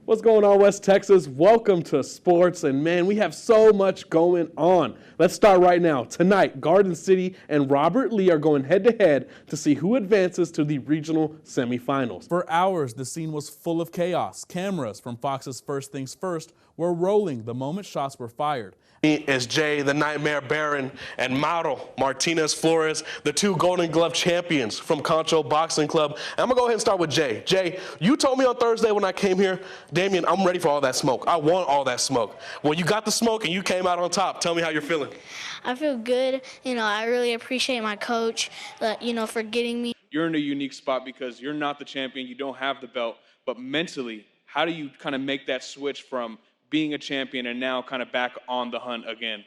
What's going on, West Texas? Welcome to sports, and man, we have so much going on. Let's start right now. Tonight, Garden City and Robert Lee are going head-to-head to see who advances to the regional semifinals. For hours, the scene was full of chaos. Cameras from Fox's First Things First were rolling the moment shots were fired. Is Jay, the Nightmare Baron, and Mauro Martinez Flores, the two Golden Glove champions from Concho Boxing Club. And I'm going to go ahead and start with Jay. Jay, you told me on Thursday when I came here, Damien, I'm ready for all that smoke. I want all that smoke. Well, you got the smoke and you came out on top. Tell me how you're feeling. I feel good. I really appreciate my coach, for getting me. You're in a unique spot because you're not the champion, you don't have the belt, but mentally, how do you kind of make that switch from being a champion and now kind of back on the hunt again?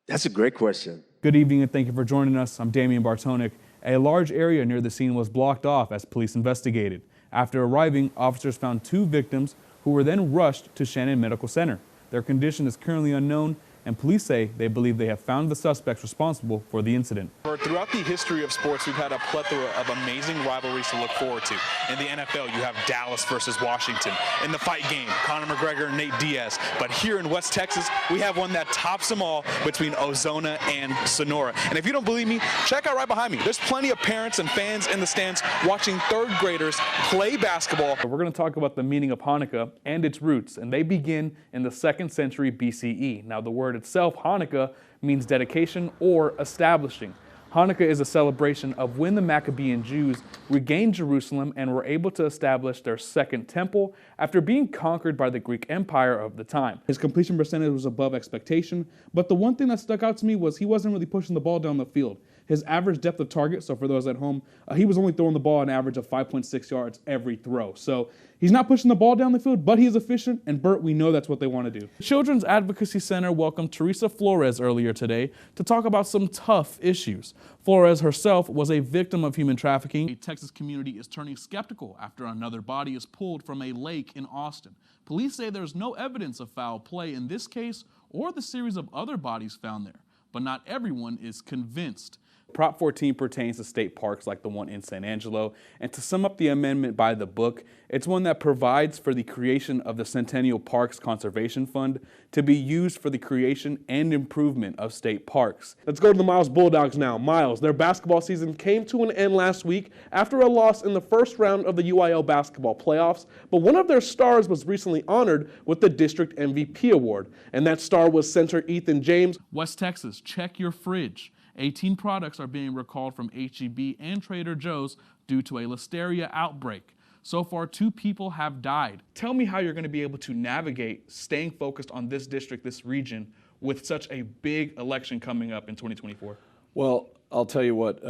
That's a great question. Good evening and thank you for joining us. I'm Damien Bartonek. A large area near the scene was blocked off as police investigated. After arriving, officers found two victims who were then rushed to Shannon Medical Center. Their condition is currently unknown, and police say they believe they have found the suspects responsible for the incident. Throughout the history of sports, we've had a plethora of amazing rivalries to look forward to. In the NFL, you have Dallas versus Washington. In the fight game, Conor McGregor and Nate Diaz. But here in West Texas, we have one that tops them all between Ozona and Sonora. And if you don't believe me, check out right behind me. There's plenty of parents and fans in the stands watching third graders play basketball. We're going to talk about the meaning of Hanukkah and its roots, and they begin in the 2nd century BCE. Now, the word itself, Hanukkah, means dedication or establishing. Hanukkah is a celebration of when the Maccabean Jews regained Jerusalem and were able to establish their second temple after being conquered by the Greek Empire of the time. His completion percentage was above expectation, but the one thing that stuck out to me was he wasn't really pushing the ball down the field. His average depth of target, so for those at home, he was only throwing the ball an average of 5.6 yards every throw. So he's not pushing the ball down the field, but he's efficient, and Bert, we know that's what they want to do. Children's Advocacy Center welcomed Teresa Flores earlier today to talk about some tough issues. Flores herself was a victim of human trafficking. A Texas community is turning skeptical after another body is pulled from a lake in Austin. Police say there's no evidence of foul play in this case or the series of other bodies found there, but not everyone is convinced. Prop 14 pertains to state parks like the one in San Angelo, and to sum up the amendment by the book, it's one that provides for the creation of the Centennial Parks Conservation Fund to be used for the creation and improvement of state parks. Let's go to the Miles Bulldogs now. Miles, their basketball season came to an end last week after a loss in the first round of the UIL basketball playoffs, but one of their stars was recently honored with the District MVP Award, and that star was center Ethan James. West Texas, check your fridge. 18 products are being recalled from H-E-B and Trader Joe's due to a listeria outbreak. So far, 2 people have died. Tell me how you're going to be able to navigate staying focused on this district, this region, with such a big election coming up in 2024. Well, I'll tell you what,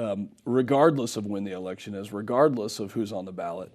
regardless of when the election is, regardless of who's on the ballot,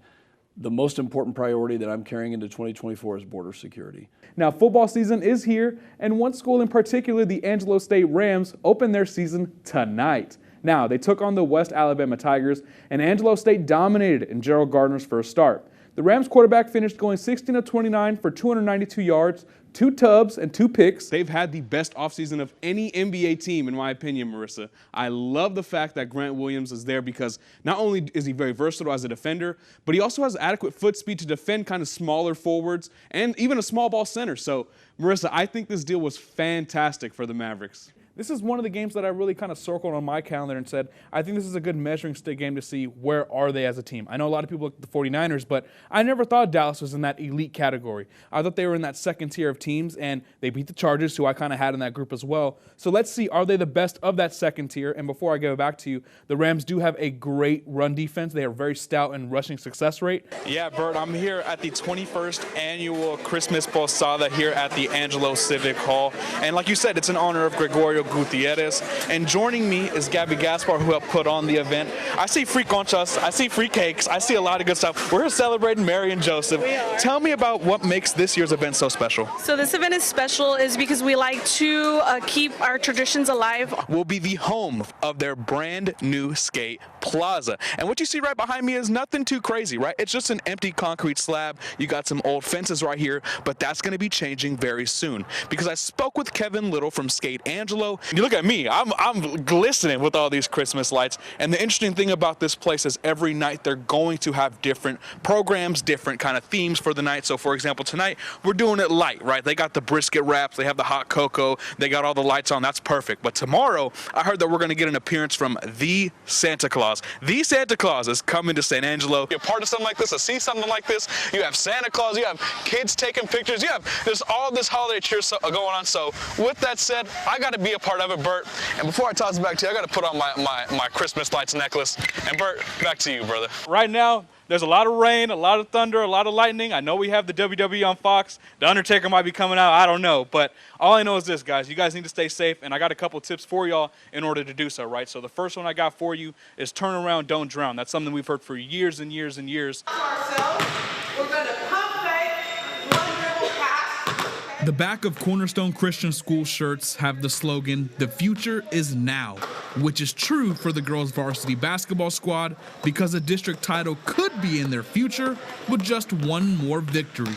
the most important priority that I'm carrying into 2024 is border security. Now, football season is here, and one school in particular, the Angelo State Rams, opened their season tonight. Now, they took on the West Alabama Tigers, and Angelo State dominated in Gerald Gardner's first start. The Rams quarterback finished going 16 of 29 for 292 yards, 2 tubs, and 2 picks. They've had the best offseason of any NBA team, in my opinion, Marissa. I love the fact that Grant Williams is there because not only is he very versatile as a defender, but he also has adequate foot speed to defend kind of smaller forwards and even a small ball center. So, Marissa, I think this deal was fantastic for the Mavericks. This is one of the games that I really kind of circled on my calendar and said, I think this is a good measuring stick game to see where are they as a team. I know a lot of people look at the 49ers, but I never thought Dallas was in that elite category. I thought they were in that second tier of teams, and they beat the Chargers, who I kind of had in that group as well. So let's see, are they the best of that second tier? And before I go back to you, the Rams do have a great run defense. They are very stout in rushing success rate. Yeah, Bert, I'm here at the 21st annual Christmas Posada here at the Angelo Civic Hall. And like you said, it's in honor of Gregorio Gutierrez. And joining me is Gabby Gaspar, who helped put on the event. I see free conchas, I see free cakes, I see a lot of good stuff. We're here celebrating Mary and Joseph. Tell me about what makes this year's event so special. So this event is special is because we like to keep our traditions alive. Will be the home of their brand new skate plaza. And what you see right behind me is nothing too crazy, right? It's just an empty concrete slab. You got some old fences right here, but that's going to be changing very soon because I spoke with Kevin Little from Skate Angelo Angelo. And you look at me, I'm glistening with all these Christmas lights. And the interesting thing about this place is every night they're going to have different programs, different kind of themes for the night. So for example, tonight we're doing it light, right? They got the brisket wraps, they have the hot cocoa, they got all the lights on. That's perfect. But tomorrow, I heard that we're going to get an appearance from the Santa Claus. The Santa Claus is coming to San Angelo. Be a part of something like this, to see something like this. You have Santa Claus, you have kids taking pictures, there's all this holiday cheer going on. So with that said, I got to be a part of it, Bert. And before I toss it back to you, I got to put on my Christmas lights necklace. And Bert, back to you, brother. Right now, there's a lot of rain, a lot of thunder, a lot of lightning. I know we have the WWE on Fox. The Undertaker might be coming out. I don't know. But all I know is this, guys. You guys need to stay safe, and I got a couple tips for y'all in order to do so, right? So the first one I got for you is turn around, don't drown. That's something we've heard for years and years and years. We're going to pump fake, one dribble pass. The back of Cornerstone Christian School shirts have the slogan, "The future is now," which is true for the girls' varsity basketball squad because a district title could be in their future with just one more victory.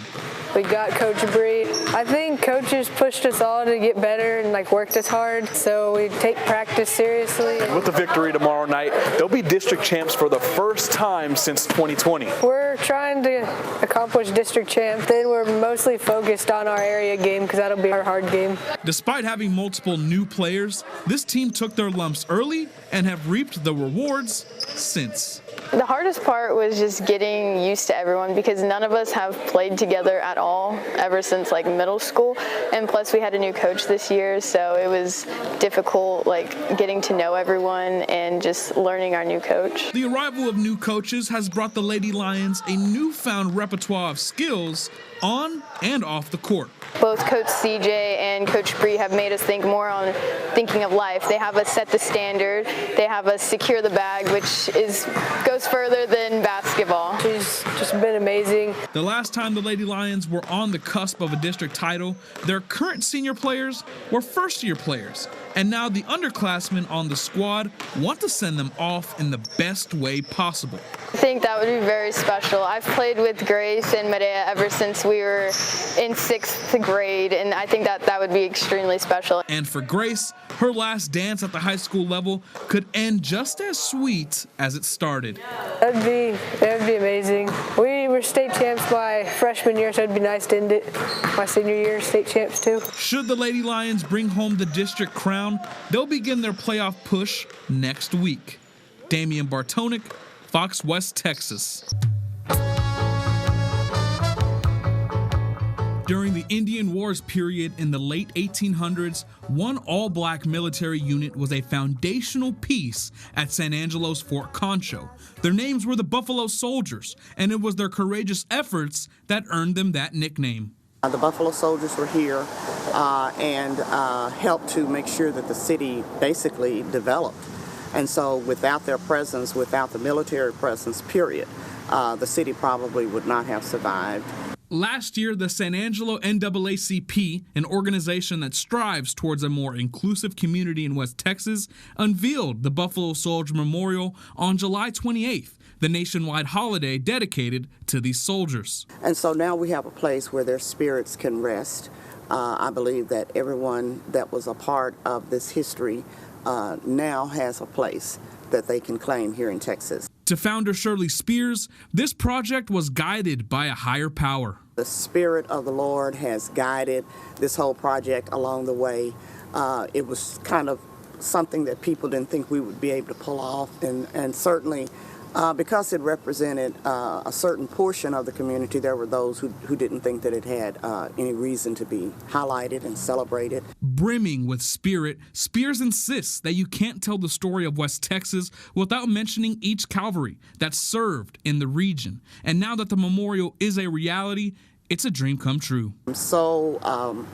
We got Coach Bree. I think coaches pushed us all to get better and worked us hard, so we take practice seriously. With the victory tomorrow night, they'll be district champs for the first time since 2020. We're trying to accomplish district champs. Then we're mostly focused on our area game because that'll be our hard game. Despite having multiple new players, this team took their lumps early and have reaped the rewards since. The hardest part was just getting used to everyone because none of us have played together at all ever since middle school, and plus we had a new coach this year, so it was difficult getting to know everyone and just learning our new coach. The arrival of new coaches has brought the Lady Lions a newfound repertoire of skills on and off the court. Both Coach CJ and Coach Bree have made us think more on thinking of life. They have us set the standard. They have us secure the bag, which goes further than basketball. She's just been amazing. The last time the Lady Lions were on the cusp of a district title, their current senior players were first-year players. And now the underclassmen on the squad want to send them off in the best way possible. I think that would be very special. I've played with Grace and Medea ever since we were in 6th grade, and I think that would be extremely special. And for Grace, her last dance at the high school level could end just as sweet as it started. That'd be amazing. We were state champs my freshman year, so it'd be nice to end it my senior year state champs too. Should the Lady Lions bring home the district crown, they'll begin their playoff push next week. Damien Bartonek, Fox West, Texas. During the Indian Wars period in the late 1800s, one all-black military unit was a foundational piece at San Angelo's Fort Concho. Their names were the Buffalo Soldiers, and it was their courageous efforts that earned them that nickname. The Buffalo Soldiers were here and helped to make sure that the city basically developed. And so without their presence, without the military presence, period, the city probably would not have survived. Last year, the San Angelo NAACP, an organization that strives towards a more inclusive community in West Texas, unveiled the Buffalo Soldier Memorial on July 28th, the nationwide holiday dedicated to these soldiers. And so now we have a place where their spirits can rest. I believe that everyone that was a part of this history now has a place that they can claim here in Texas. To founder Shirley Spears, this project was guided by a higher power. The Spirit of the Lord has guided this whole project along the way. It was kind of something that people didn't think we would be able to pull off, and certainly because it represented a certain portion of the community, there were those who didn't think that it had any reason to be highlighted and celebrated. Brimming with spirit, Spears insists that you can't tell the story of West Texas without mentioning each cavalry that served in the region. And now that the memorial is a reality, it's a dream come true. I'm so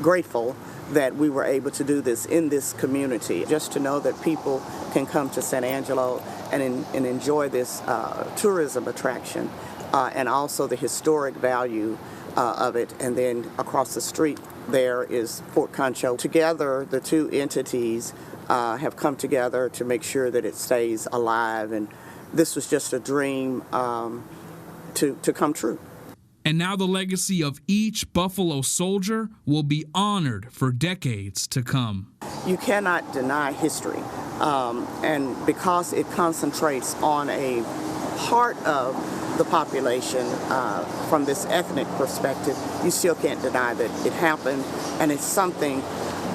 grateful that we were able to do this in this community, just to know that people can come to San Angelo and enjoy this tourism attraction and also the historic value of it. And then across the street there is Fort Concho. Together, the two entities have come together to make sure that it stays alive, and this was just a dream to come true. And now the legacy of each Buffalo Soldier will be honored for decades to come. you cannot deny history. And because it concentrates on a part of the population from this ethnic perspective, you still can't deny that it happened, and it's something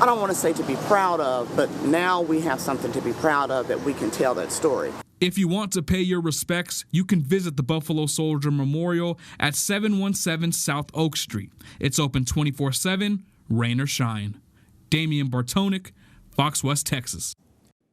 I don't want to say to be proud of, but now we have something to be proud of that we can tell that story. If you want to pay your respects, you can visit the Buffalo Soldier Memorial at 717 South Oak Street. It's open 24/7, rain or shine. Damien Bartonek, Fox West Texas.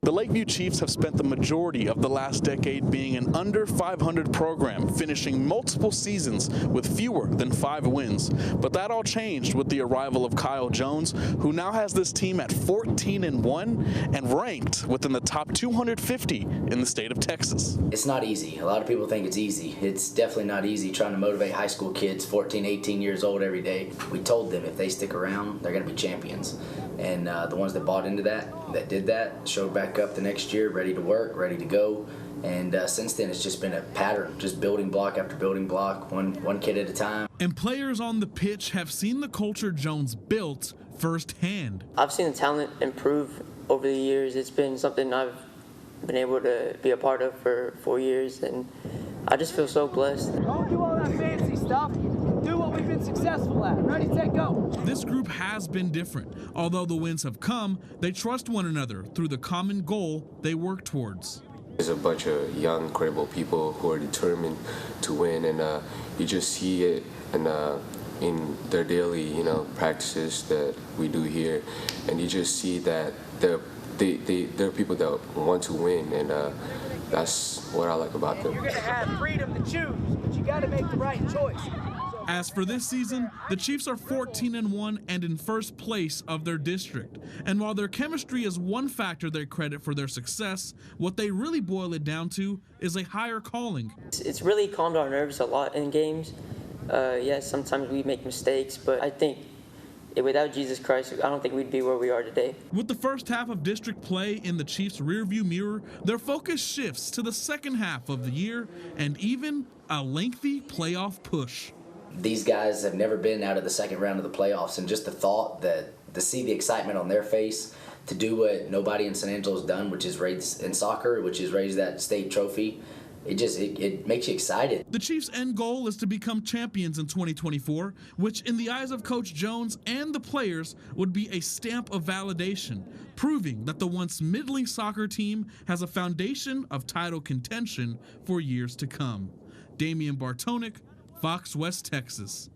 The Lakeview Chiefs have spent the majority of the last decade being an under 500 program, finishing multiple seasons with fewer than 5 wins. But that all changed with the arrival of Kyle Jones, who now has this team at 14-1 and ranked within the top 250 in the state of Texas. It's not easy. A lot of people think it's easy. It's definitely not easy trying to motivate high school kids, 14, 18 years old every day. We told them if they stick around, they're going to be champions. And the ones that bought into that did that, showed back up the next year, ready to work, ready to go. And since then, it's just been a pattern, just building block after building block, one kid at a time. And players on the pitch have seen the culture Jones built firsthand. I've seen the talent improve over the years. It's been something I've been able to be a part of for 4 years, and I just feel so blessed. Don't do all that fancy stuff. Do what we've been successful at. Ready, set, go. This group has been different. Although the wins have come, they trust one another through the common goal they work towards. There's a bunch of young, incredible people who are determined to win, and you just see it in their daily, practices that we do here, and you just see that there are people that want to win, and that's what I like about them. You're going to have freedom to choose, but you got to make the right choice. As for this season, the Chiefs are 14-1 and in first place of their district. And while their chemistry is one factor they credit for their success, what they really boil it down to is a higher calling. It's really calmed our nerves a lot in games. Yes, sometimes we make mistakes, but I think without Jesus Christ, I don't think we'd be where we are today. With the first half of district play in the Chiefs' rearview mirror, their focus shifts to the second half of the year and even a lengthy playoff push. These guys have never been out of the second round of the playoffs, and just the thought that to see the excitement on their face, to do what nobody in San Angelo has done, which is raise in soccer, which is raise that state trophy, it makes you excited. The Chiefs' end goal is to become champions in 2024, which in the eyes of Coach Jones and the players would be a stamp of validation, proving that the once middling soccer team has a foundation of title contention for years to come. Damien Bartonek, Fox West Texas.